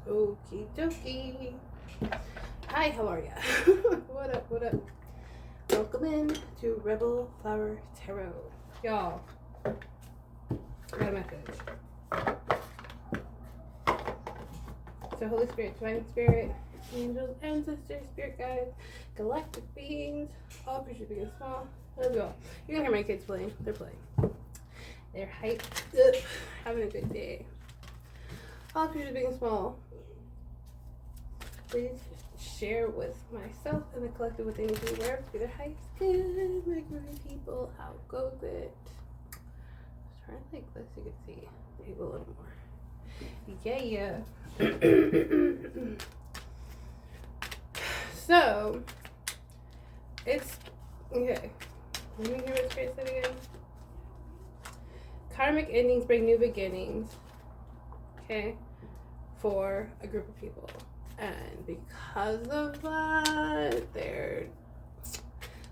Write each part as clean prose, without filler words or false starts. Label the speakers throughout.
Speaker 1: Okie dokie. Hi, how are ya? What up, what up? Welcome in to Rebel Flower Tarot. Y'all, I got a message. So Holy Spirit, Divine Spirit, angels, ancestors, spirit guides, galactic beings, all creatures big and small. Let's go. You're gonna hear my kids playing. They're playing. They're hyped up, having a good day. All creatures big and small. Please share with myself and the collective with energy where their heights good, my groovy people. How goes it? Try like this, you can see maybe a little more. Yeah. So it's okay. Let me hear what Spirit said again. Karmic endings bring new beginnings. Okay, for a group of people. And because of that, there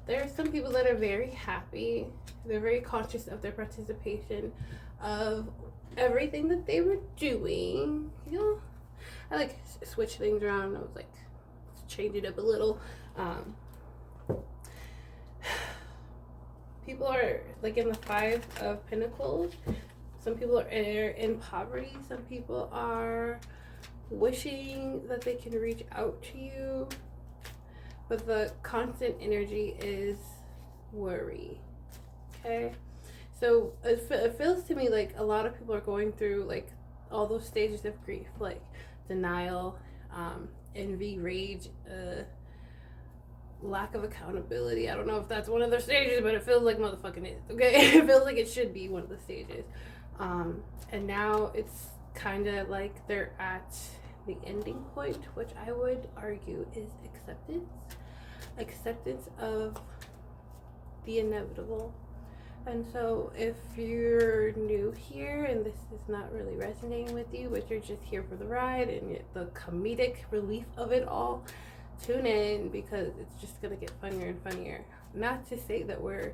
Speaker 1: are some people that are very happy. They're very conscious of their participation of everything that they were doing. You know, I like switch things around. I was like, let's change it up a little. People are like in the 5 of Pentacles. Some people are in poverty. Some people are wishing that they can reach out to you, but the constant energy is worry. Okay, so it feels to me like a lot of people are going through like all those stages of grief, like denial, envy, rage, lack of accountability. I don't know if that's one of their stages, but it feels like motherfucking is. Okay, it feels like it should be one of the stages, and now it's kind of like they're at the ending point, which I would argue is acceptance of the inevitable. And so if you're new here and this is not really resonating with you, but you're just here for the ride and the comedic relief of it all, tune in, because it's just gonna get funnier and funnier. Not to say that we're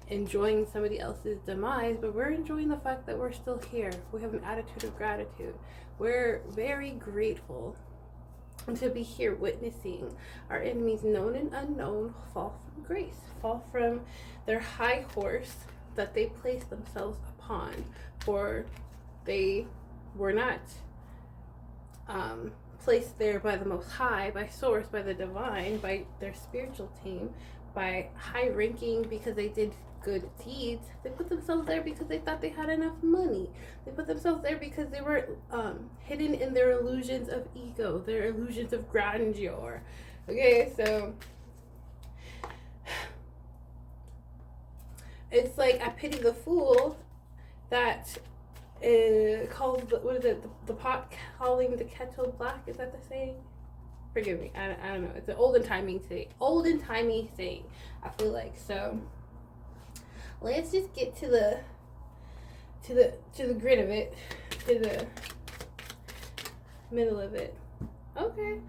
Speaker 1: enjoying somebody else's demise, but we're enjoying the fact that we're still here. We have an attitude of gratitude. We're very grateful to be here witnessing our enemies, known and unknown, fall from grace, fall from their high horse that they placed themselves upon, for they were not placed there by the Most High, by Source, by the Divine, by their spiritual team, by high ranking because they did good deeds. They put themselves there because they thought they had enough money. They put themselves there because they were hidden in their illusions of ego, their illusions of grandeur. Okay, so it's like I pity the fool that calls the pot calling the kettle black. Is that the saying? Forgive me, I don't know. It's an olden timey saying. I feel like. So let's just get to the grid of it, to the middle of it. Okay,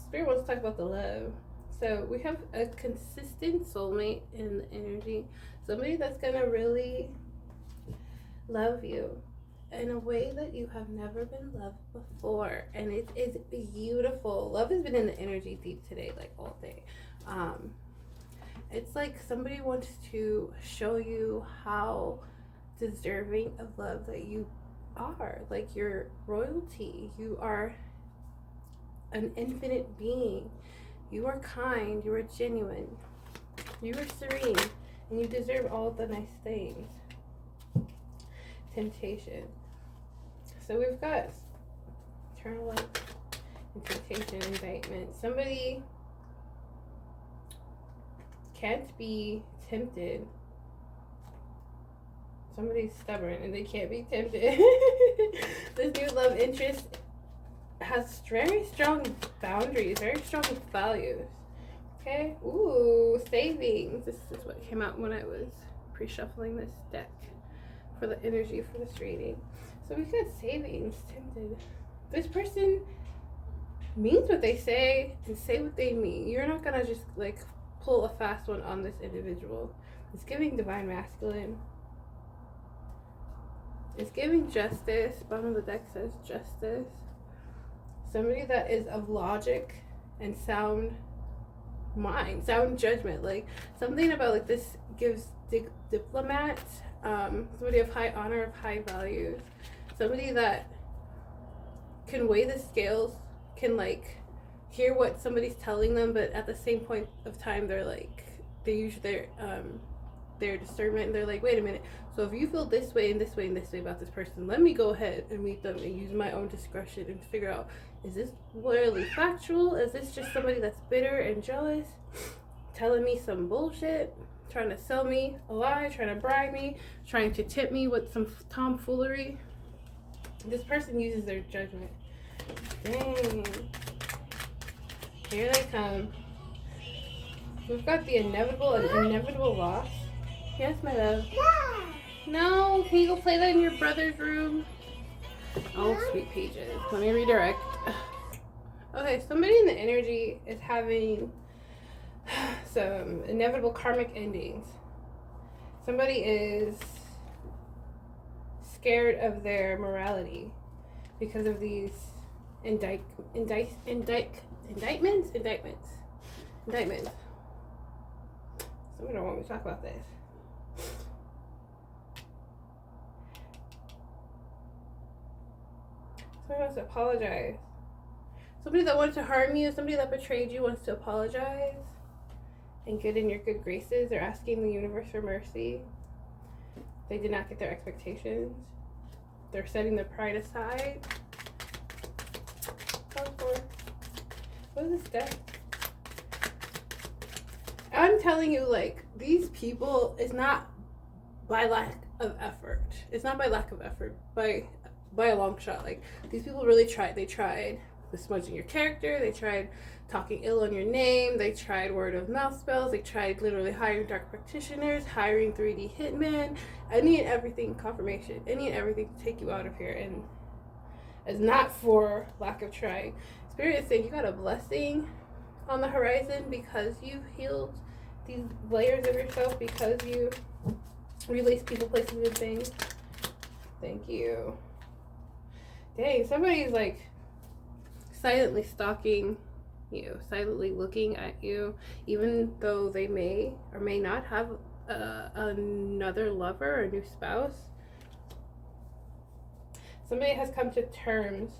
Speaker 1: Spirit wants to talk about the love. So we have a consistent soulmate in the energy, somebody that's gonna really love you in a way that you have never been loved before, and it is beautiful. Love has been in the energy deep today, like all day. It's like somebody wants to show you how deserving of love that you are. Like you're royalty. You are an infinite being. You are kind. You are genuine. You are serene, and you deserve all the nice things. Temptation. So we've got eternal love and temptation, indictment. Somebody can't be tempted. Somebody's stubborn and they can't be tempted. This new love interest has very strong boundaries, very strong values. Okay? Ooh, savings. This is what came out when I was pre-shuffling this deck for the energy for this reading. So we've got savings, tempted. This person means what they say and say what they mean. You're not gonna just like pull a fast one on this individual. It's giving divine masculine. It's giving justice. Bottom of the deck says justice. Somebody that is of logic and sound mind, sound judgment. Like something about like this gives diplomat, somebody of high honor, of high values, somebody that can weigh the scales, can like hear what somebody's telling them, but at the same point of time they're like, they use their discernment, and they're like, wait a minute, so if you feel this way and this way and this way about this person, let me go ahead and meet them and use my own discretion and figure out, is this really factual? Is this just somebody that's bitter and jealous, telling me some bullshit, trying to sell me a lie, trying to bribe me, trying to tip me with some tomfoolery? This person uses their judgment. Dang. Here they come. We've got the inevitable and inevitable loss. Yes, my love. No, can you go play that in your brother's room? Oh, sweet pages. Let me redirect. Okay, somebody in the energy is having some inevitable karmic endings. Somebody is scared of their morality because of these indictments. Somebody don't want me to talk about this. Somebody wants to apologize. Somebody that wants to harm you, somebody that betrayed you wants to apologize and get in your good graces. They're asking the universe for mercy. They did not get their expectations. They're setting their pride aside. What is this deck? I'm telling you, like, these people, is not by lack of effort. It's not by lack of effort, by a long shot. Like, these people really tried. They tried besmudging your character. They tried talking ill on your name. They tried word of mouth spells. They tried literally hiring dark practitioners, hiring 3D hitmen, any and everything, confirmation, any and everything to take you out of here. And it's not for lack of trying. Spirit is saying you got a blessing on the horizon because you healed these layers of yourself, because you release people, places, and things. Thank you. Dang, somebody's like silently stalking you, silently looking at you, even though they may or may not have another lover or a new spouse. Somebody has come to terms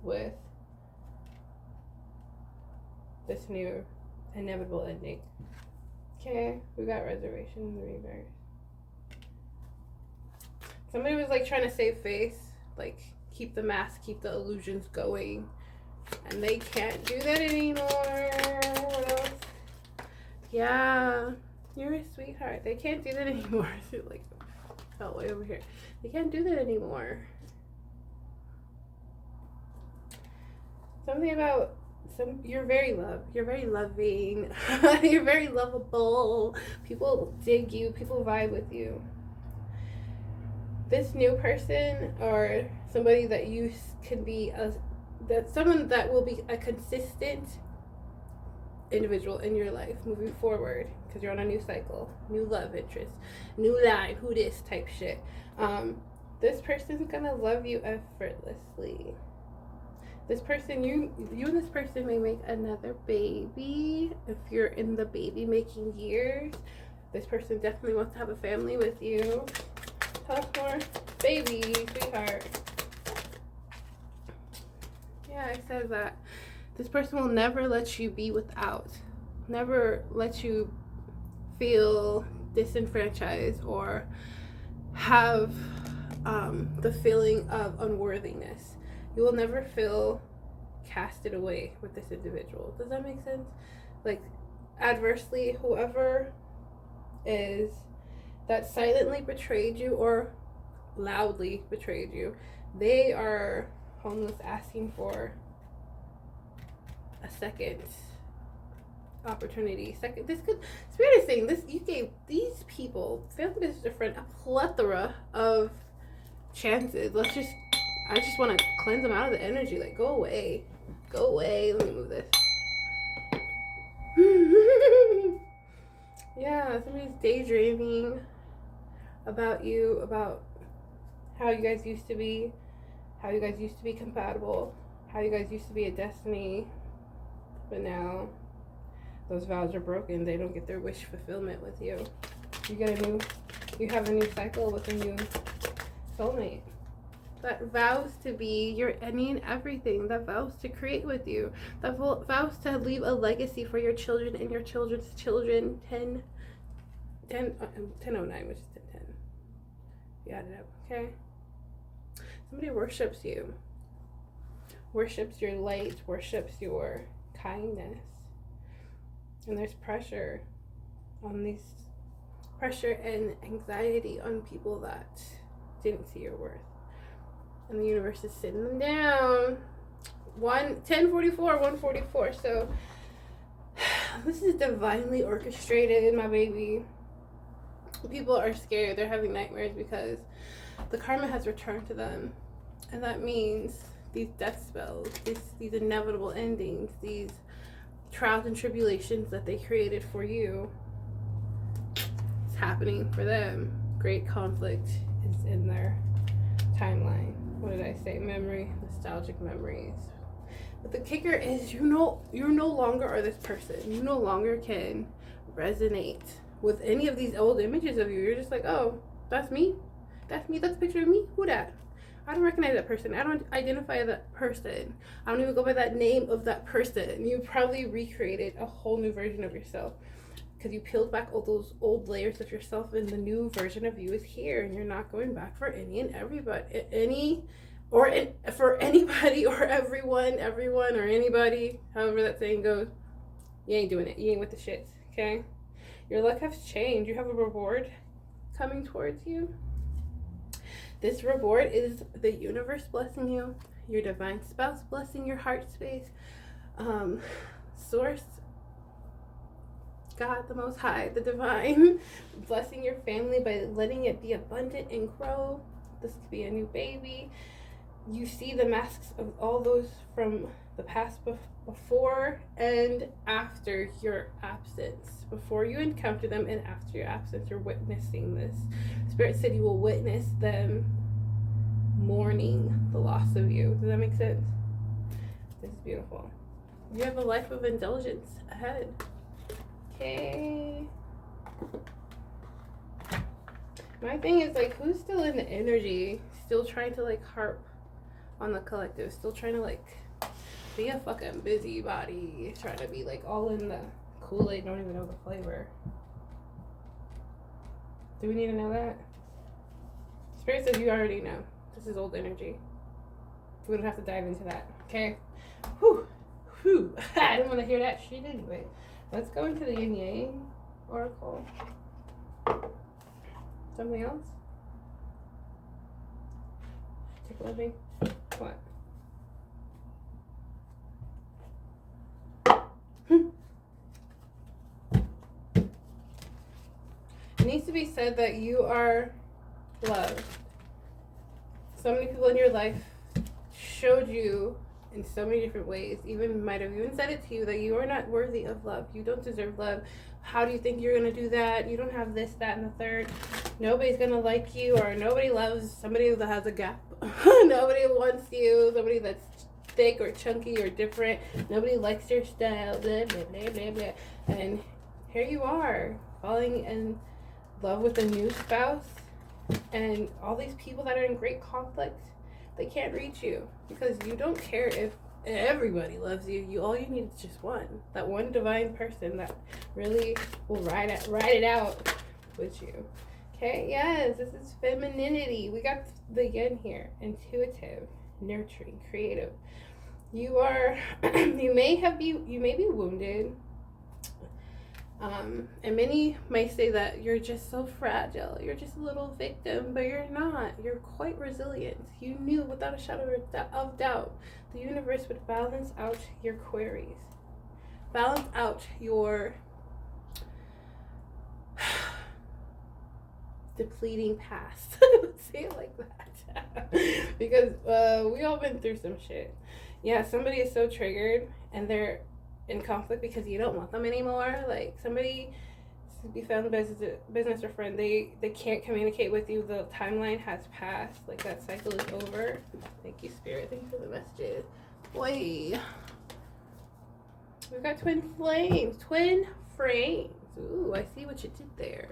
Speaker 1: with this new inevitable ending. Okay, we got reservation in the reverse. Somebody was like trying to save face, like keep the mask, keep the illusions going, and they can't do that anymore. What else? Yeah, you're a sweetheart. They can't do that anymore. Like, oh, way over here. They can't do that anymore. Something about you're very loved. You're very loving. You're very lovable. People dig you. People vibe with you. This new person, or somebody that you can be someone that will be a consistent individual in your life moving forward, because you're on a new cycle, new love interest, new line, who this type shit. This person's gonna love you effortlessly. This person, you and this person may make another baby. If you're in the baby making years, this person definitely wants to have a family with you. Tell us more. Baby, sweetheart. Yeah, I said that. This person will never let you be without. Never let you feel disenfranchised or have the feeling of unworthiness. You will never feel casted away with this individual. Does that make sense? Like, adversely, whoever is that silently betrayed you or loudly betrayed you, they are almost asking for a second opportunity. Spirit is saying this, you gave these people, family, business, a friend, a plethora of chances. I just want to cleanse them out of the energy. Like, go away. Go away. Let me move this. Yeah, somebody's daydreaming about you, about how you guys used to be compatible. how you guys used to be a destiny, but now those vows are broken. They don't get their wish fulfillment with you. You have a new cycle with a new soulmate that vows to be your any and everything, that vows to create with you, that vows to leave a legacy for your children and your children's children. 1009, which is 1010. You add it up, okay? Somebody worships you, worships your light, worships your kindness. And there's pressure and anxiety on people that didn't see your worth. And the universe is sitting them down. 144. So this is divinely orchestrated, my baby. People are scared. They're having nightmares because the karma has returned to them. And that means these death spells, these inevitable endings, these trials and tribulations that they created for you, it's happening for them. Great conflict is in their timeline. What did I say? Memory, nostalgic memories. But the kicker is you no longer are this person. You no longer can resonate with any of these old images of you. You're just like, oh, that's me. That's a picture of me. Who that? I don't recognize that person. I don't identify that person. I don't even go by that name of that person. You probably recreated a whole new version of yourself because you peeled back all those old layers of yourself, and the new version of you is here, and you're not going back for any and everybody, for anybody or everyone or anybody, however that saying goes. You ain't doing it. You ain't with the shits, okay? Your luck has changed. You have a reward coming towards you. This reward is the universe blessing you, your divine spouse blessing your heart space, source, God the Most High, the divine, blessing your family by letting it be abundant and grow. This could be a new baby. You see the masks of all those from the past before and after your absence. Before you encounter them and after your absence, you're witnessing this. Spirit said you will witness them mourning the loss of you. Does that make sense? This is beautiful. You have a life of indulgence ahead. Okay. My thing is, like, who's still in the energy? Still trying to, like, harp on the collective. Still trying to, like, be a fucking busybody. Trying to be, like, all in the Kool-Aid. Don't even know the flavor. Do we need to know that? Spirit says you already know. This is old energy. We don't have to dive into that. Okay? Whew. I didn't want to hear that shit anyway. Let's go into the yin yang oracle. Something else? Take living. What? It needs to be said that you are loved. So many people in your life showed you in so many different ways, might have even said it to you, that you are not worthy of love. You don't deserve love. How do you think you're going to do that? You don't have this, that, and the third. Nobody's going to like you, or nobody loves somebody that has a gap. Nobody wants you. Somebody that's thick or chunky or different. Nobody likes your style. Blah, blah, blah, blah, blah. And here you are, falling in love with a new spouse. And all these people that are in great conflict, they can't reach you because you don't care if everybody loves you. All you need is just one. That one divine person that really will ride it out with you. Okay, yes, this is femininity. We got the yin here. Intuitive, nurturing, creative. You are you may be wounded. And many may say that you're just so fragile, you're just a little victim, but you're not. You're quite resilient. You knew without a shadow of doubt the universe would balance out your queries, balance out your depleting past. Say it like that. Because we all been through some shit. Yeah, somebody is so triggered and they're in conflict because you don't want them anymore. Like, somebody, you found business or friend, they can't communicate with you. The timeline has passed. Like, that cycle is over. Thank you, Spirit. Thank you for the messages. Boy. We've got twin flames. Twin frames. Ooh, I see what you did there.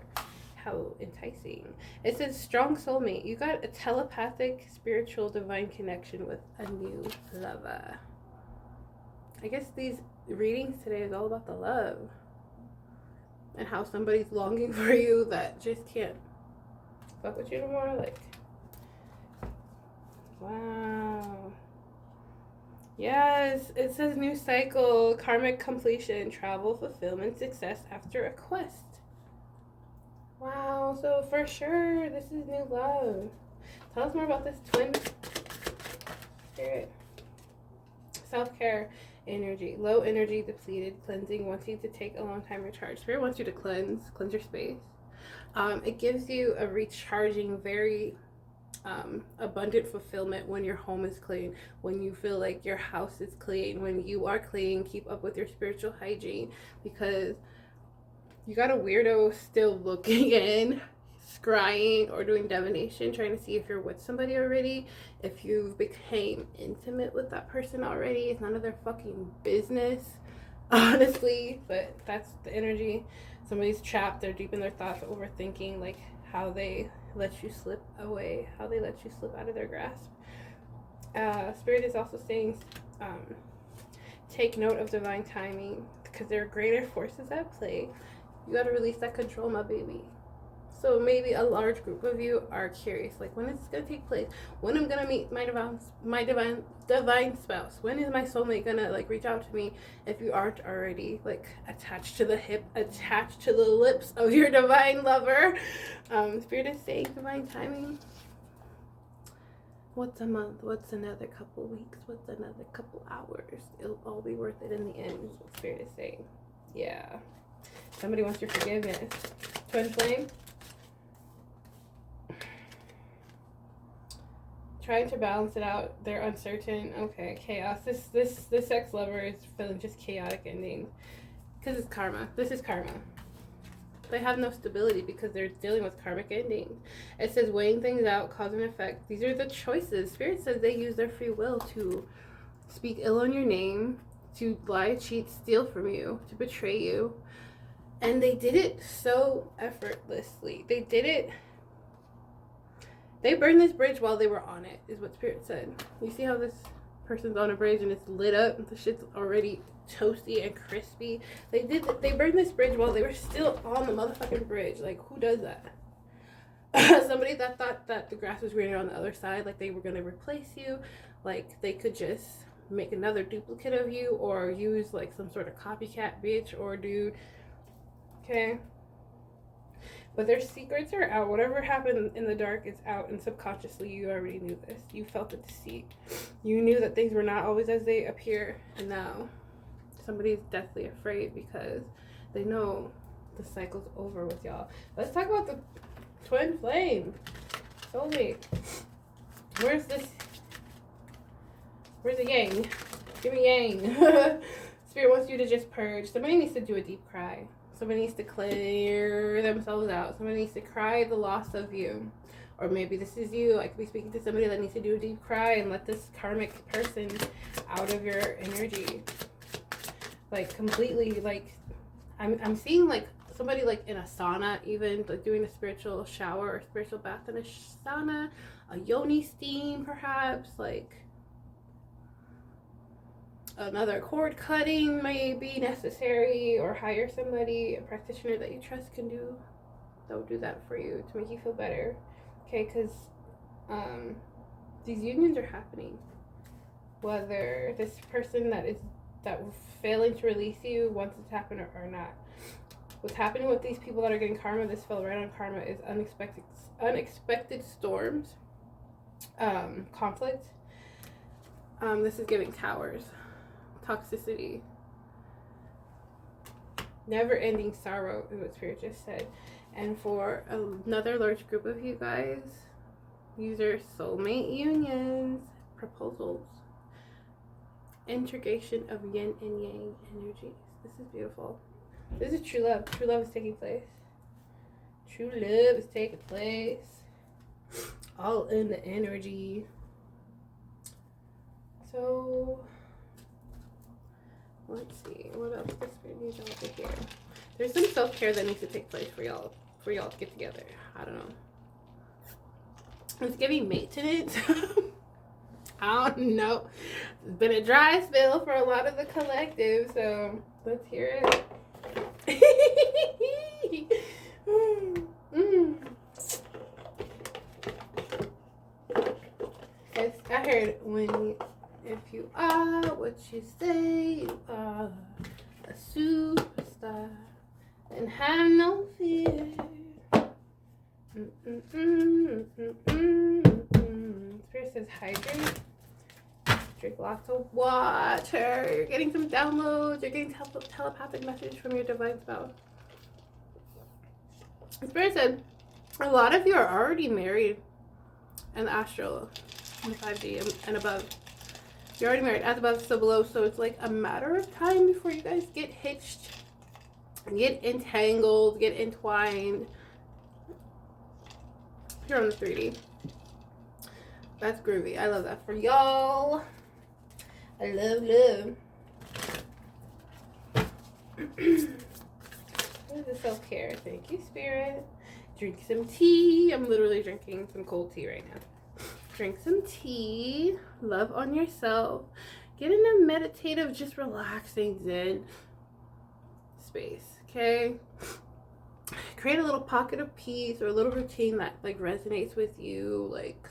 Speaker 1: How enticing. It says strong soulmate. You got a telepathic, spiritual, divine connection with a new lover. I guess these readings today is all about the love. And how somebody's longing for you that just can't fuck with you no more. Like, wow. Yes, it says new cycle, karmic completion, travel, fulfillment, success after a quest. Wow, so for sure, this is new love. Tell us more about this twin spirit. Self-care energy, low energy, depleted, cleansing, wants you to take a long time to recharge. Spirit wants you to cleanse your space. It gives you a recharging, very abundant fulfillment when your home is clean, when you feel like your house is clean, when you are clean. Keep up with your spiritual hygiene, because you got a weirdo still looking in, scrying or doing divination, trying to see if you're with somebody already. If you became intimate with that person already, it's none of their fucking business, honestly, but that's the energy. Somebody's trapped, they're deep in their thoughts, overthinking like how they let you slip away, how they let you slip out of their grasp. Spirit is also saying take note of divine timing, because there are greater forces at play. You got to release that control, my baby. So maybe a large group of you are curious, like, when is this gonna take place? When I'm gonna meet my divine spouse? When is my soulmate gonna like reach out to me? If you aren't already like attached to the hip, attached to the lips of your divine lover, Spirit is saying divine timing. What's a month? What's another couple weeks? What's another couple hours? It'll all be worth it in the end, is what Spirit is saying. Yeah. Somebody wants your forgiveness. Twin flame. Trying to balance it out. They're uncertain. Okay, chaos. This ex lover is feeling just chaotic endings. Because it's karma. This is karma. They have no stability because they're dealing with karmic endings. It says weighing things out, cause and effect. These are the choices. Spirit says they use their free will to speak ill on your name, to lie, cheat, steal from you, to betray you. And they did it so effortlessly. They did it. They burned this bridge while they were on it, is what Spirit said. You see how this person's on a bridge and it's lit up? The shit's already toasty and crispy. They burned this bridge while they were still on the motherfucking bridge. Like, who does that? Somebody that thought that the grass was greener on the other side, like they were going to replace you. Like, they could just make another duplicate of you, or use like some sort of copycat bitch or dude. Okay? But their secrets are out. Whatever happened in the dark is out, and subconsciously you already knew this. You felt the deceit. You knew that things were not always as they appear, and now somebody's deathly afraid because they know the cycle's over with y'all. Let's talk about the twin flame. Soulmate. Where's the yang? Give me yang. Spirit wants you to just purge. Somebody needs to do a deep cry. Somebody needs to clear themselves out. Somebody needs to cry the loss of you. Or maybe this is you. I could be speaking to somebody that needs to do a deep cry and let this karmic person out of your energy. Like, completely, like, I'm seeing, like, somebody, like, in a sauna, even, like, doing a spiritual shower or spiritual bath in a sauna. A yoni steam, perhaps, like, another cord cutting may be necessary, or hire somebody, a practitioner that you trust that will do that for you to make you feel better. Okay, because these unions are happening. Whether this person that was failing to release you wants it to happen or not. What's happening with these people that are getting karma, this fell right on karma, is unexpected storms, conflict. This is giving towers. Toxicity, never-ending sorrow is what Spirit just said. And for another large group of you guys, these are soulmate unions, proposals, integration of yin and yang energies. This is beautiful. This is true love. True love is taking place. True love is taking place. All in the energy. So There's some self-care that needs to take place for y'all to get together. I don't know. It's giving maintenance. I don't know. It's been a dry spell for a lot of the collective, so let's hear it. Yes, I heard if you are what you say you are, a superstar, and have no fear. Spirit says hydrate. Drink lots of water. You're getting some downloads. You're getting telepathic message from your divine spouse. Spirit said a lot of you are already married in the astral, in the 5D and above. You're already married, as above, so below. So it's like a matter of time before you guys get hitched, get entangled, get entwined. Here on the 3D. That's groovy. I love that for y'all. I love. What is the self-care? Thank you, Spirit. Drink some tea. I'm literally drinking some cold tea right now. Drink some tea. Love on yourself. Get in a meditative, just relaxing Zen space, okay? Create a little pocket of peace or a little routine that like resonates with you. Like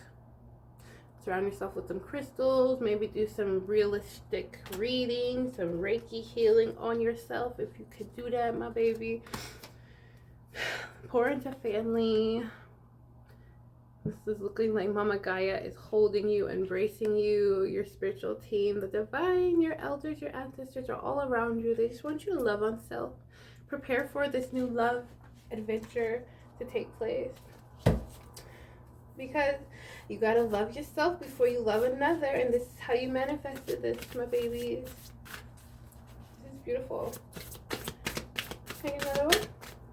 Speaker 1: surround yourself with some crystals. Maybe do some realistic reading, some Reiki healing on yourself if you could do that, my baby. Pour into family. This is looking like Mama Gaia is holding you, embracing you, your spiritual team, the divine, your elders, your ancestors are all around you. They just want you to love on self. Prepare for this new love adventure to take place, because you gotta love yourself before you love another, and this is how you manifested this, my babies. This is beautiful. Take another one.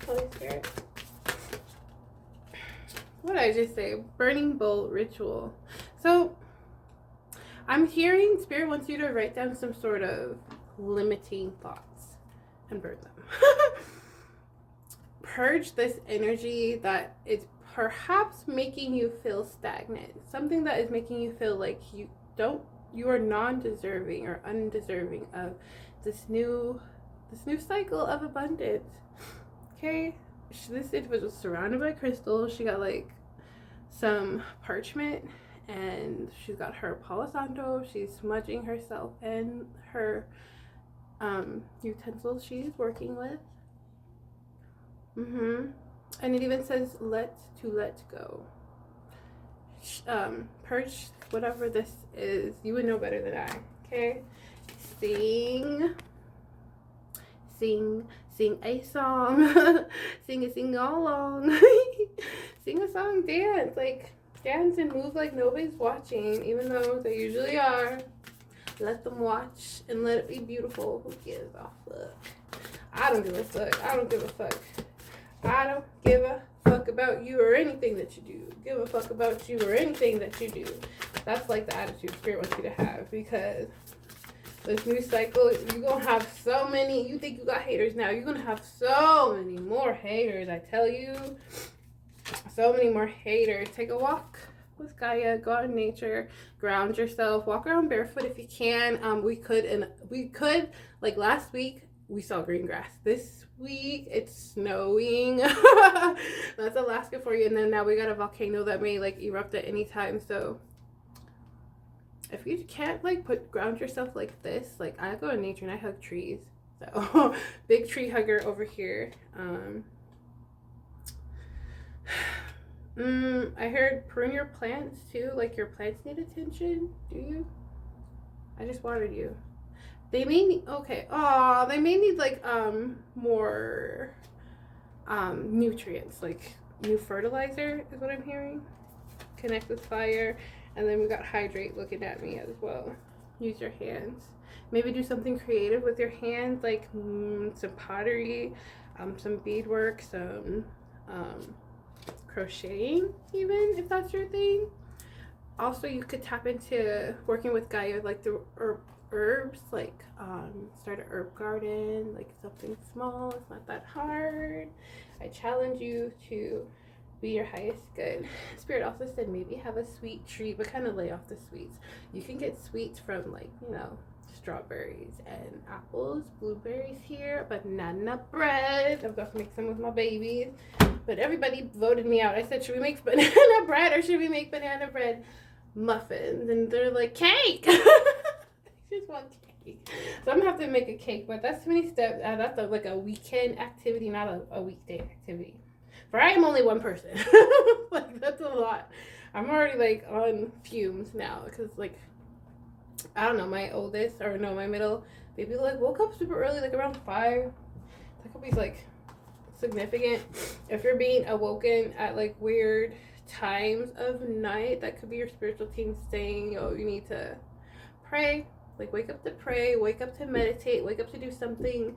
Speaker 1: Holy Spirit. What did I just say? Burning bowl ritual. So I'm hearing Spirit wants you to write down some sort of limiting thoughts and burn them. Purge this energy that is perhaps making you feel stagnant. Something that is making you feel like you are non-deserving or undeserving of this new cycle of abundance. Okay? This individual was surrounded by crystals. She got like some parchment and she's got her Palo Santo. She's smudging herself and her utensils she's working with. And it even says let go. Purge whatever this is. You would know better than I. Okay? Sing a song. sing all along. Sing a song, dance. Like dance and move like nobody's watching, even though they usually are. Let them watch and let it be beautiful. Who gives a fuck? I don't give a fuck. I don't give a fuck. I don't give a fuck about you or anything that you do. Give a fuck about you or anything that you do. That's like the attitude Spirit wants you to have, because this new cycle, you're gonna have so many. You think you got haters now, you're gonna have so many more haters. I tell you, so many more haters. Take a walk with Gaia, go out in nature, ground yourself, walk around barefoot if you can. We could like last week we saw green grass. This week it's snowing. That's Alaska for you. And then now we got a volcano that may like erupt at any time. So if you can't like ground yourself like this, like I go in nature and I hug trees. So big tree hugger over here. I heard prune your plants too. Like your plants need attention. Do you? I just watered you. They may need, okay. Oh, they may need like more nutrients, like new fertilizer is what I'm hearing. Connect with fire. And then we got hydrate looking at me as well. Use your hands. Maybe do something creative with your hands, like some pottery, some beadwork, some crocheting, even if that's your thing. Also, you could tap into working with Gaia, like herbs, like start a herb garden, like something small. It's not that hard. I challenge you to be your highest good. Spirit also said maybe have a sweet treat, but kind of lay off the sweets. You can get sweets from, like, you know, strawberries and apples, blueberries here, banana bread. I'm gonna make some with my babies, but everybody voted me out. I said, should we make banana bread or should we make banana bread muffins? And they're like, cake. Just want cake. So I'm gonna have to make a cake, but that's too many steps. That's like a weekend activity, not a weekday activity. For I am only one person. Like, that's a lot. I'm already like on fumes now because, like, I don't know, my oldest, or no, my middle baby, like, woke up super early, like around 5. That could be like significant. If you're being awoken at like weird times of night, that could be your spiritual team saying, oh, you need to pray. Like, wake up to pray, wake up to meditate, wake up to do something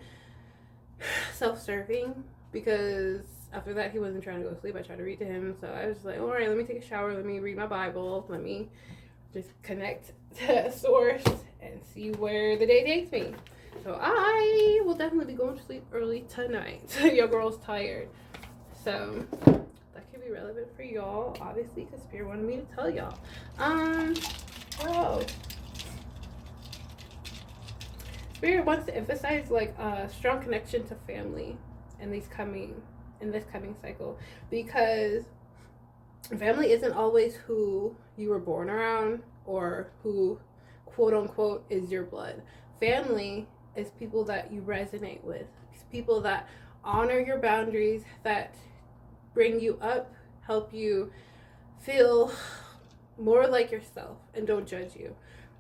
Speaker 1: self-serving, because after that he wasn't trying to go to sleep. I tried to read to him, so I was like, all right, let me take a shower, let me read my Bible, let me just connect to source and see where the day takes me. So I will definitely be going to sleep early tonight. Your girl's tired, so that could be relevant for y'all, obviously, because Spirit wanted me to tell y'all. Oh, Spirit wants to emphasize like a strong connection to family in this coming cycle, because family isn't always who you were born around or who, quote unquote, is your blood. Family is people that you resonate with. It's people that honor your boundaries, that bring you up, help you feel more like yourself, and don't judge you.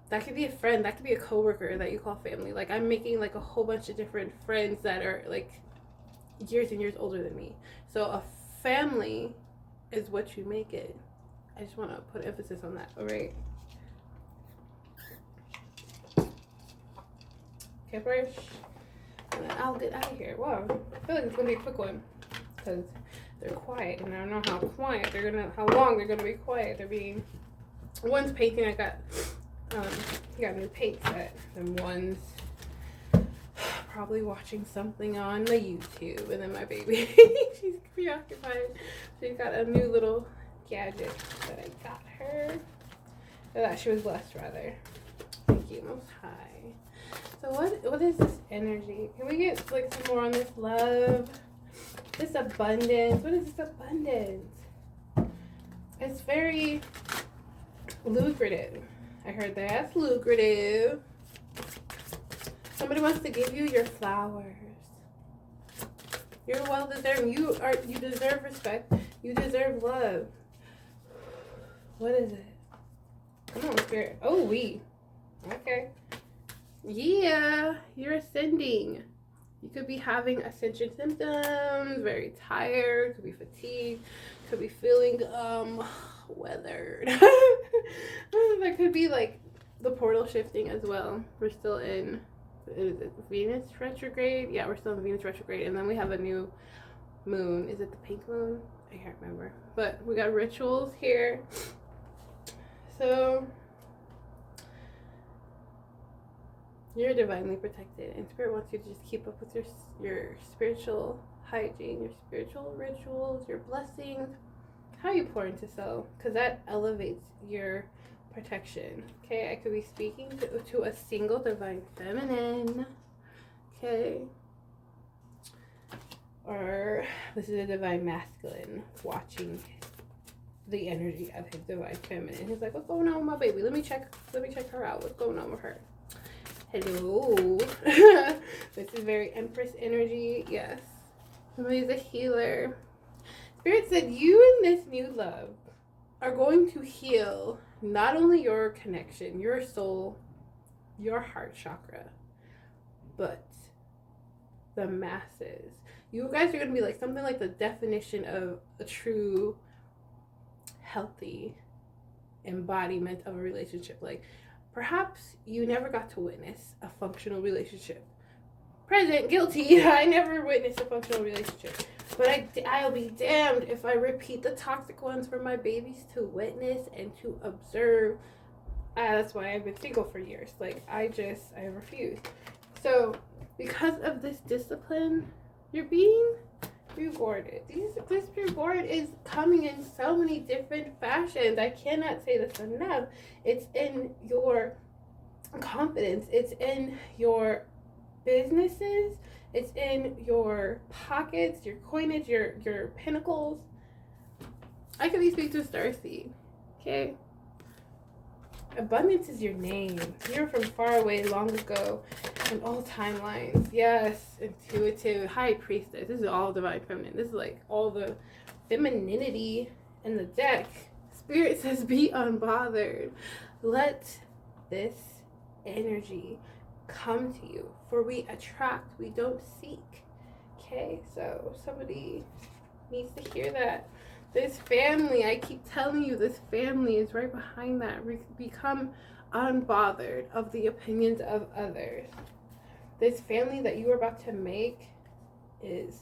Speaker 1: That could be a friend, that could be a coworker that you call family. Like, I'm making like a whole bunch of different friends that are like years and years older than me. So a family is what you make it. I just want to put emphasis on that. All right. Okay, first, and then I'll get out of here. Wow, I feel like it's gonna be a quick one because they're quiet, and I don't know how long they're gonna be quiet. They're being, one's painting. I got new paint set, and one's probably watching something on the YouTube, and then my baby, she's preoccupied. She's got a new little gadget that I got her, or that she was blessed, rather. Thank you, Most High. So what is this energy? Can we get like some more on this love, this abundance? What is this abundance? It's very lucrative. I heard that's lucrative. Somebody wants to give you your flowers. You're well deserving. You deserve respect. You deserve love. What is it? Come on, Spirit. Oh, okay. Yeah, you're ascending. You could be having ascension symptoms, very tired, could be fatigued, could be feeling weathered. That could be like the portal shifting as well. We're still in, is it Venus retrograde? Yeah, we're still in Venus retrograde, and then we have a new moon. Is it the pink moon? I can't remember. But we got rituals here. So you're divinely protected, and Spirit wants you to just keep up with your spiritual hygiene, your spiritual rituals, your blessings, how you pour into self, because that elevates your protection. Okay, I could be speaking to a single divine feminine. Okay, or this is a divine masculine watching the energy of his divine feminine. He's like, what's going on with my baby? Let me check her out. What's going on with her? Hello. This is very Empress energy. Yes. Somebody's a healer. Spirit said you and this new love are going to heal not only your connection, your soul, your heart chakra, but the masses. You guys are going to be like something like the definition of a true healthy embodiment of a relationship. Like, perhaps you never got to witness a functional relationship. Present, guilty. I never witnessed a functional relationship. But I'll be damned if I repeat the toxic ones for my babies to witness and to observe That's why I've been single for years. Like, I refuse. So, because of this discipline, you're being rewarded. This reward is coming in so many different fashions. I cannot say this enough. It's in your confidence. It's in your businesses. It's in your pockets, your coinage, your pinnacles. I could be speaking to a starseed. Okay? Abundance is your name. You're from far away, long ago, in all timelines. Yes, intuitive, high priestess. This is all divine feminine. This is like all the femininity in the deck. Spirit says, be unbothered. Let this energy come to you. For we attract, we don't seek. Okay, so somebody needs to hear that. This family, I keep telling you, this family is right behind that. Become unbothered of the opinions of others. This family that you are about to make is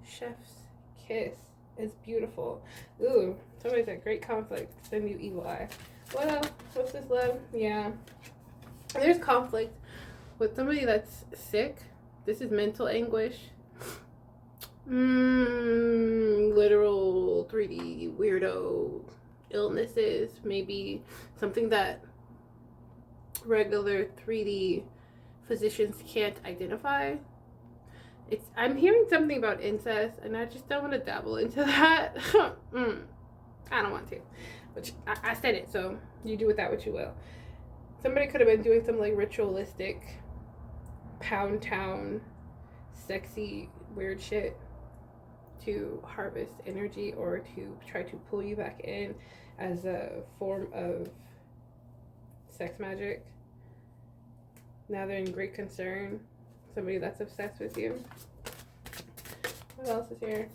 Speaker 1: chef's kiss. It's beautiful. Ooh, somebody's at great conflict. Send you evil eye. What else? What's this love? Yeah. There's conflict with somebody that's sick. This is mental anguish. Literal 3D weirdo illnesses, maybe something that regular 3D physicians can't identify. I'm hearing something about incest, and I just don't want to dabble into that. I don't want to, which I said it, so you do with that what you will. Somebody could have been doing some like ritualistic pound town sexy weird shit to harvest energy or to try to pull you back in as a form of sex magic. Now they're in great concern. Somebody that's obsessed with you. What else is here?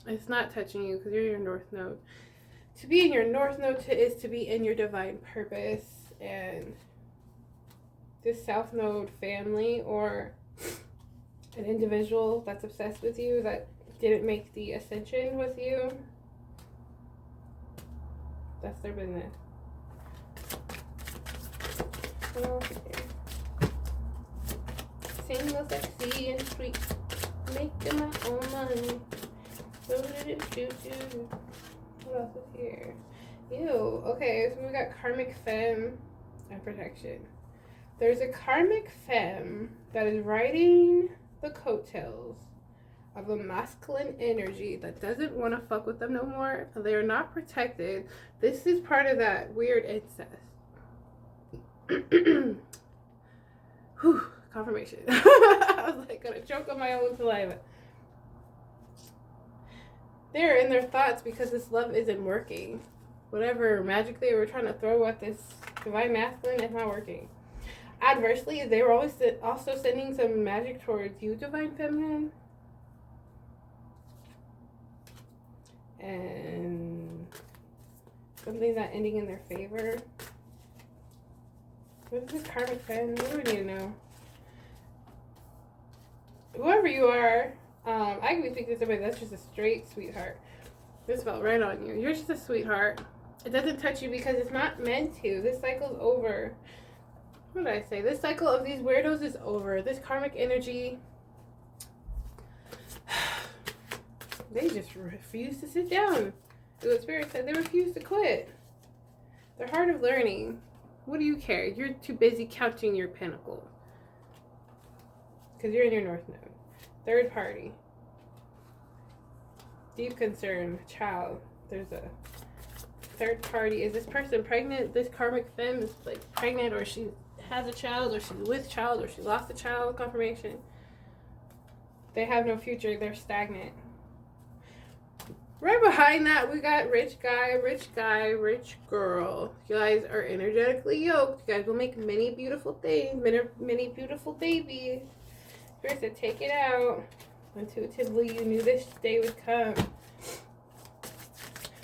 Speaker 1: It's not touching you because you're your north node. To be in your north node is to be in your divine purpose, and this south node family or an individual that's obsessed with you that didn't make the ascension with you, that's their business. What else is here? Single, sexy, and sweet. Making my own money. What else is here? Ew. Okay, so we got karmic femme and protection. There's a karmic femme that is riding the coattails of a masculine energy that doesn't want to fuck with them no more. They are not protected. This is part of that weird incest. Whew, confirmation. I was like gonna choke on my own saliva. They're in their thoughts because this love isn't working. Whatever magic they were trying to throw at this divine masculine is not working. Adversely, they were always also sending some magic towards you, divine feminine. And something that ending in their favor. What is this karmic femme? What do we need to know? Whoever you are, I can be speaking to somebody that's just a straight sweetheart. This felt right on you. You're just a sweetheart. It doesn't touch you because it's not meant to. This cycle's over. What did I say? This cycle of these weirdos is over. This karmic energy, they just refuse to sit down. The spirit said they refuse to quit. They're hard of learning. What do you care? You're too busy counting your pinnacle. Because you're in your north node. Third party. Deep concern. Child. There's a third party. Is this person pregnant? This karmic femme is like pregnant, or she has a child, or she's with child, or she lost a child. Confirmation. They have no future. They're stagnant. Right behind that, we got rich guy, rich girl. You guys are energetically yoked. You guys will make many beautiful things, many beautiful babies. Spirit said, take it out. Intuitively, you knew this day would come.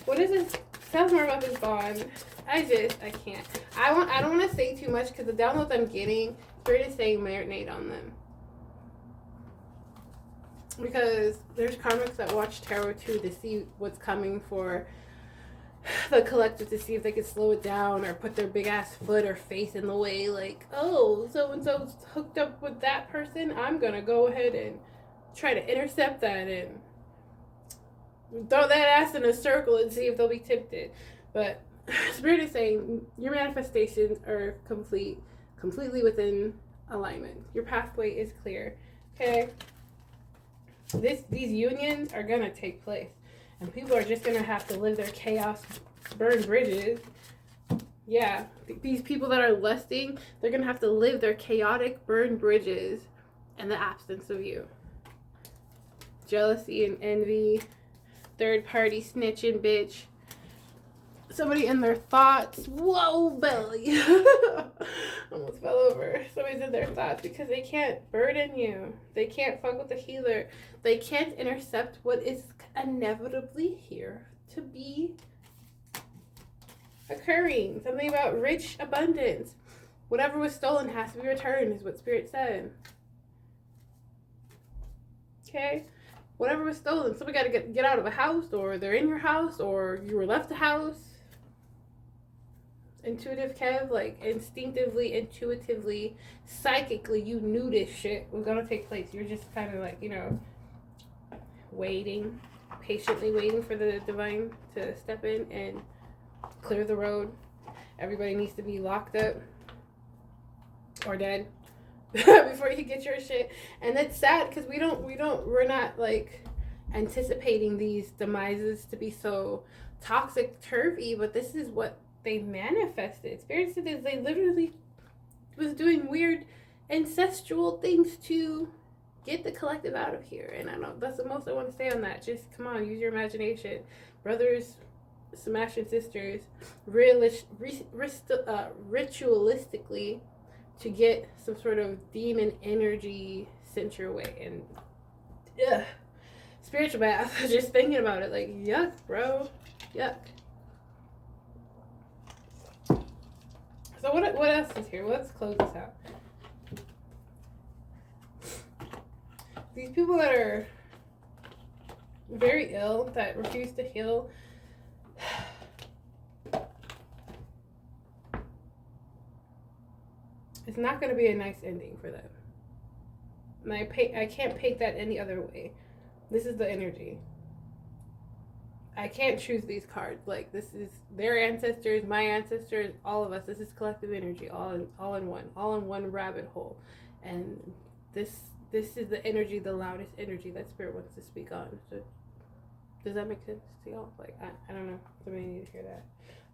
Speaker 1: What is this? Tell us more about this bond. I can't. I don't want to say too much because the downloads I'm getting, Spirit is saying marinate on them. Because there's karmics that watch tarot too to see what's coming for the collective to see if they can slow it down or put their big ass foot or face in the way, like, oh, so and so's hooked up with that person, I'm gonna go ahead and try to intercept that and throw that ass in a circle and see if they'll be tempted. But Spirit is saying your manifestations are completely within alignment. Your pathway is clear. Okay? These unions are gonna take place. And people are just gonna have to live their chaos, burn bridges. Yeah. These people that are lusting, they're gonna have to live their chaotic, burn bridges in the absence of you. Jealousy and envy, third party snitching, bitch. Somebody in their thoughts. Whoa, belly. Almost fell over. Somebody's in their thoughts because they can't burden you. They can't fuck with the healer. They can't intercept what is inevitably here to be occurring. Something about rich abundance. Whatever was stolen has to be returned, is what Spirit said. Okay? Whatever was stolen. Somebody got to get out of a house, or they're in your house, or you were left a house. Intuitive Kev, like instinctively, intuitively, psychically, you knew this shit was gonna take place. You're just kind of like, you know, waiting, patiently waiting for the divine to step in and clear the road. Everybody needs to be locked up or dead before you get your shit. And it's sad because we're not like anticipating these demises to be so toxic turvy, but this is what they manifested. Spirit said is they literally was doing weird ancestral things to get the collective out of here. And I know that's the most I want to say on that. Just come on, use your imagination. Brothers smashing sisters ritualistically to get some sort of demon energy sent your way. And spiritual bath. Just thinking about it, like, yuck, bro. Yuck. So what else is here? Let's close this out. These people that are very ill, that refuse to heal, it's not going to be a nice ending for them. And I can't paint that any other way. This is the energy. I can't choose these cards. Like, this is their ancestors, my ancestors, all of us. This is collective energy, all in one rabbit hole. And this is the energy, the loudest energy that Spirit wants to speak on. So, does that make sense to y'all? Like, I don't know. Somebody need to hear that.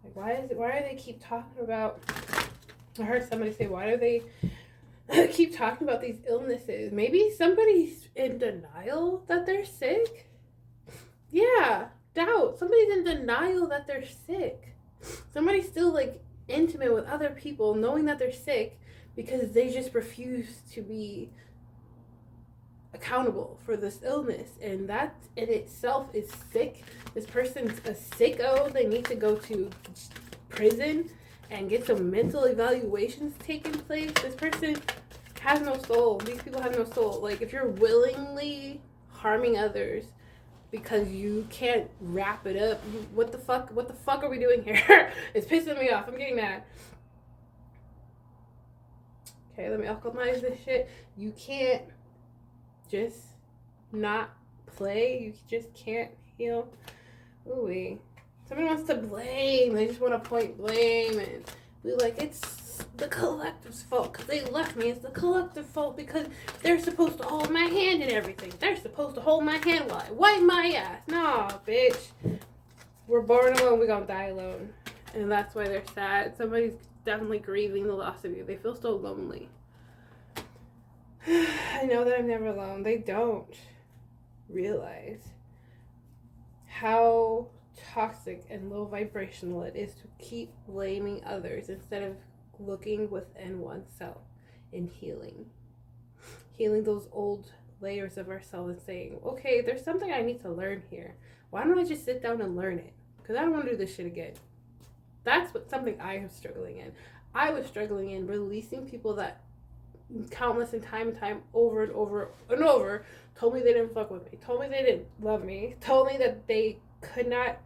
Speaker 1: Like, why do they keep talking about? I heard somebody say, why do they keep talking about these illnesses? Maybe somebody's in denial that they're sick. Yeah. Doubt. Somebody's in denial that they're sick. Somebody's still like intimate with other people knowing that they're sick because they just refuse to be accountable for this illness. And that in itself is sick. This person's a sicko. They need to go to prison and get some mental evaluations taking place. This person has no soul. These people have no soul. Like, if you're willingly harming others because you can't wrap it up, what the fuck are we doing here? It's pissing me off. I'm getting mad. Okay, let me alchemize this shit. You can't just not play. You just can't heal. Ooh, somebody wants to blame. They just want to point blame and be like, it's the collective's fault because they left me. It's the collective's fault because they're supposed to hold my hand and everything. They're supposed to hold my hand while I wipe my ass. Nah, bitch. We're born alone. We're gonna die alone. And that's why they're sad. Somebody's definitely grieving the loss of you. They feel so lonely. I know that I'm never alone. They don't realize how toxic and low vibrational it is to keep blaming others instead of looking within oneself and healing those old layers of ourselves and saying, okay, there's something I need to learn here. Why don't I just sit down and learn it? Because I don't want to do this shit again. That's something I am struggling in. I was struggling in releasing people that countless and time over and over and over told me they didn't fuck with me, told me they didn't love me, told me that they could not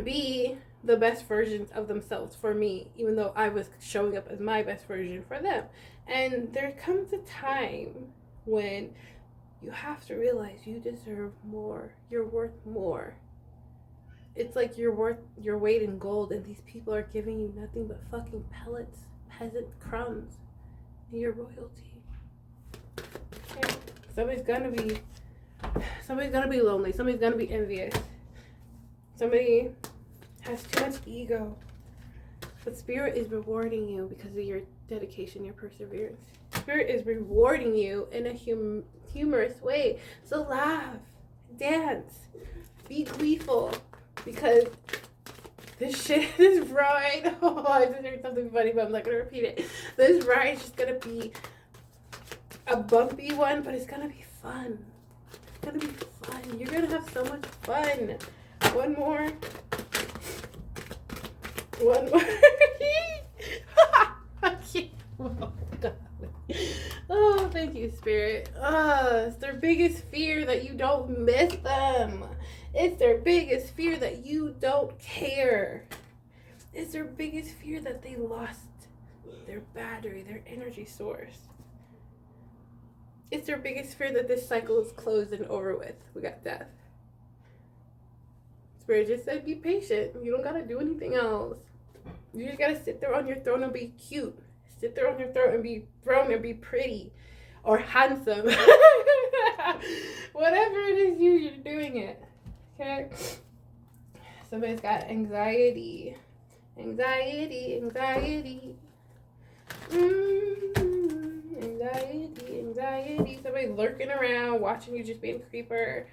Speaker 1: be the best versions of themselves for me, even though I was showing up as my best version for them. And there comes a time when you have to realize you deserve more. You're worth more. It's like you're worth your weight in gold, and these people are giving you nothing but fucking pellets, peasant crumbs. And you're royalty. Okay? Somebody's gonna be lonely. Somebody's gonna be envious. Somebody has too much ego. But Spirit is rewarding you because of your dedication, your perseverance. Spirit is rewarding you in a humorous way. So laugh, dance, be gleeful, because this shit, this ride, oh, I just heard something funny, but I'm not going to repeat it. This ride is just going to be a bumpy one, but it's going to be fun. It's going to be fun. You're going to have so much fun. One more. Oh, God. Oh, thank you, Spirit. It's their biggest fear that you don't miss them. It's their biggest fear that you don't care. It's their biggest fear that they lost their battery, their energy source. It's their biggest fear that this cycle is closed and over with. We got death. Spirit just said, be patient. You don't gotta do anything else. You just gotta sit there on your throne and be cute. Sit there on your throne and be pretty or handsome. Whatever it is you're doing it. Okay? Somebody's got anxiety. Anxiety. Anxiety. Somebody lurking around, watching you just being a creeper.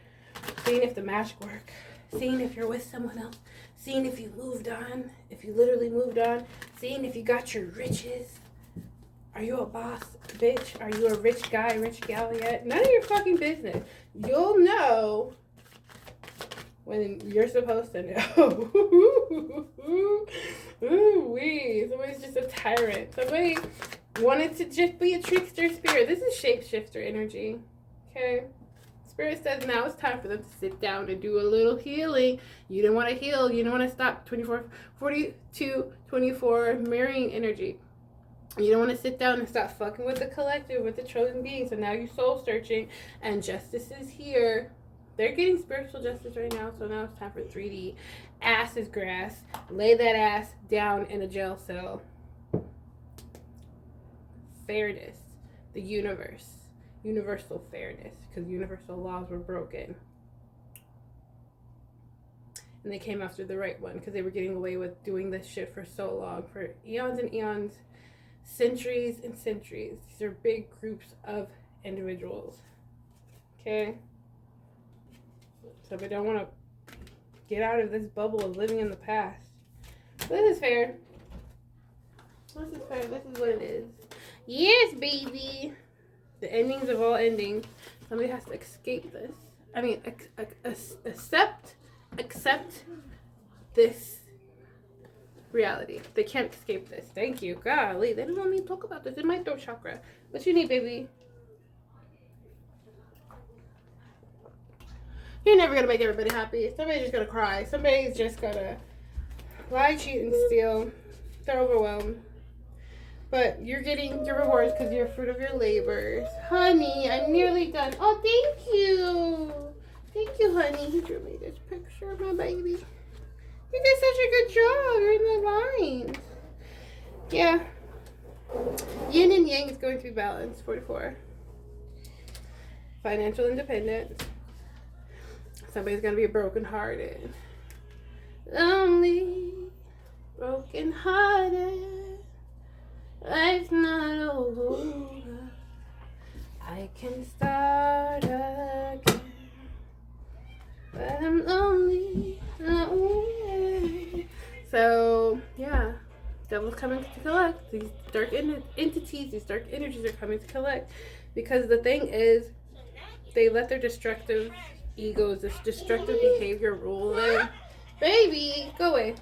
Speaker 1: Seeing if the match work. Seeing if you're with someone else. Seeing if you moved on. If you literally moved on. Seeing if you got your riches. Are you a boss, bitch? Are you a rich guy, rich gal yet? None of your fucking business. You'll know when you're supposed to know. Ooh-wee. Somebody's just a tyrant. Somebody wanted to just be a trickster spirit. This is shapeshifter energy. Okay? Spirit says now it's time for them to sit down and do a little healing. You didn't want to heal. You didn't want to stop 24 mirroring energy. You don't want to sit down and stop fucking with the collective, with the chosen being. So now you're soul searching, and justice is here. They're getting spiritual justice right now, so now it's time for 3D. Ass is grass. Lay that ass down in a jail cell. Fairness. The universe. Universal fairness. Because universal laws were broken. And they came after the right one because they were getting away with doing this shit for so long. For eons and eons. Centuries and centuries. These are big groups of individuals. Okay? So we don't want to get out of this bubble of living in the past. This is fair. This is fair. This is what it is. Yes, baby. The endings of all endings. Somebody has to escape this. I mean, accept this reality. They can't escape this. Thank you. Golly, they don't want me to talk about this in my throat chakra. What you need, baby? You're never gonna make everybody happy. Somebody's just gonna cry. Somebody's just gonna lie, cheat, and steal. They're overwhelmed. But you're getting your rewards because you're a fruit of your labors. Honey, I'm nearly done. Oh, thank you. Thank you, honey. He drew me this picture of my baby. You did such a good job. You're in the lines. Yeah. Yin and yang is going to be balanced. 44. Financial independence. Somebody's going to be brokenhearted. Lonely. Brokenhearted. Life's not over. I can start again. But I'm lonely. So, yeah, devil's coming to collect. These dark entities, these dark energies are coming to collect. Because the thing is, they let their destructive egos, this destructive behavior rule them. Baby, go away.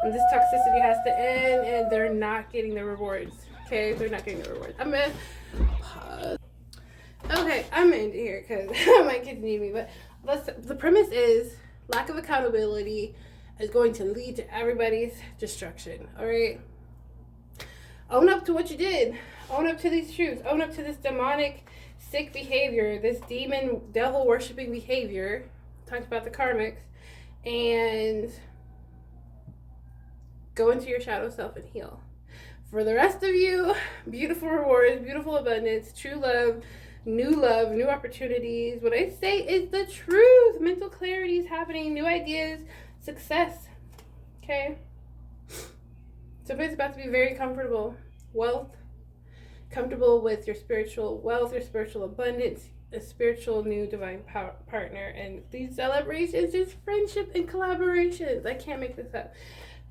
Speaker 1: And this toxicity has to end, and they're not getting the rewards. Okay, they're not getting the rewards. I'm gonna pause. Okay, I'm gonna end it here because my kids need me. But the premise is lack of accountability is going to lead to everybody's destruction. All right. Own up to what you did. Own up to these truths. Own up to this demonic, sick behavior, this demon, devil worshiping behavior. Talked about the karmics. And go into your shadow self and heal. For the rest of you, beautiful rewards, beautiful abundance, true love, new opportunities. What I say is the truth. Mental clarity is happening. New ideas, success. Okay? Somebody's about to be very comfortable. Wealth. Comfortable with your spiritual wealth, your spiritual abundance, a spiritual new divine partner. And these celebrations is friendship and collaborations. I can't make this up.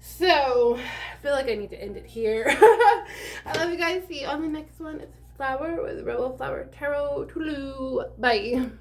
Speaker 1: So, I feel like I need to end it here. I love you guys. See you on the next one. It's Flower with Rebel Flower Tarot Tulu. Bye.